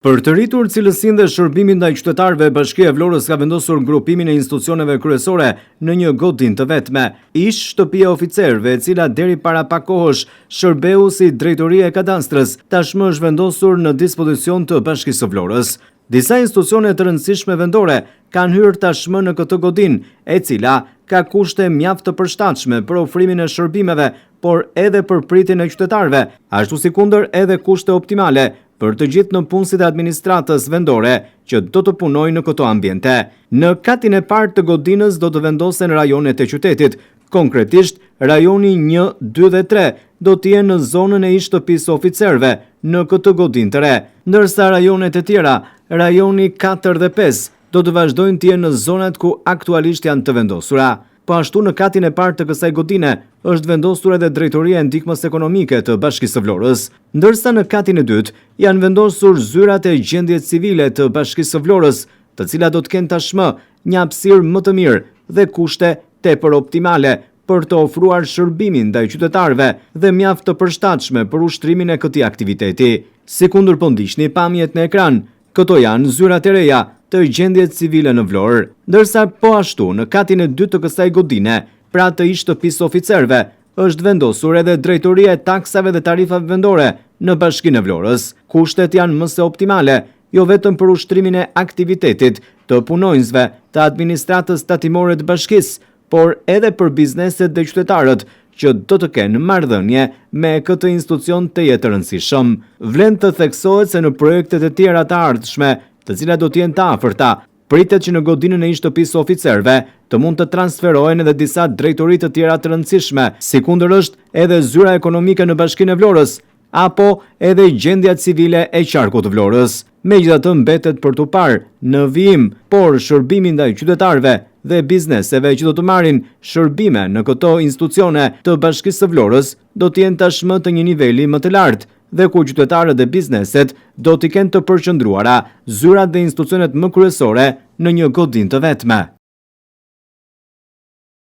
Për të rritur cilësinë dhe shërbimin ndaj qytetarëve, Bashkia e Vlorës ka vendosur grupimin e institucioneve kryesore në një godinë të vetme. Ish shtëpia e oficerëve, e cila deri para pak kohësh shërbeu si drejtoria e kadastrës, tashmë është vendosur në dispozicion të Bashkisë së Vlorës. Disa institucione të rëndësishme vendore kanë hyrë tashmë në këtë godinë, e cila ka kushte mjaft të përshtatshme për ofrimin e shërbimeve, por edhe për pritjen e qytetarëve, ashtu si kundër edhe kushte optimale për të gjithë në punësit e administratës vendore që do të punojnë në këto ambiente. Në katin e parë të godinës do të vendosen rajonet e qytetit. Konkretisht, rajoni 1, 2 dhe 3 do të jenë në zonën e ish shtëpisë oficerëve në këtë godinë të re, ndërsa rajonet e tjera, rajoni 4 dhe 5, do të vazhdojnë të jenë në zonat ku aktualisht janë të vendosura. Po ashtu në katin e parë të kësaj godine është vendosur edhe drejtoria e ndihmës ekonomike të Bashkisë së Vlorës, ndërsa në katin e dytë janë vendosur zyrat e gjendjes civile të Bashkisë së Vlorës, të cilat do të kenë tashmë një hapësirë më të mirë dhe kushte tepër optimale për të ofruar shërbimin ndaj qytetarëve dhe mjaft të përshtatshme për ushtrimin e këtij aktiviteti. Sikundër po ndiqni pamjet në ekran, këto janë zyrat e reja të gjendjes civile në Vlorë, ndërsa po ashtu në katin e dytë të kësaj godine, pra të ish shtëpisë oficerëve, është vendosur edhe drejtoria e taksave dhe tarifave vendore në Bashkinë e Vlorës. Kushtet janë më se optimale, jo vetëm për ushtrimin e aktivitetit të punonjësve të administratës tatimore të bashkisë, por edhe për bizneset dhe qytetarët që do të kenë marrëdhënie me këtë institucion të jetë rëndësishëm. Vlen të theksohet se në projektet e tjera të ardhshme, të cilat do të jenë të afërta, pritet që në godinën e ish shtëpisë oficerëve të mund të transferohen edhe disa drejtori të tjera të rëndësishme, sikundër është edhe zyra ekonomike në Bashkinë e Vlorës, apo edhe gjendja civile e qarkut të Vlorës. Megjithatë mbetet për tu parë në vijim, por shërbimi ndaj qytetarëve dhe bizneseve që do të marrin shërbime në këto institucione të Bashkisë së Vlorës do të jenë tashmë të një niveli më të lartë, dhe ku qytetarët dhe bizneset do t'i kenë të përqendruara zyrat dhe institucionet më kryesore në një godinë të vetme.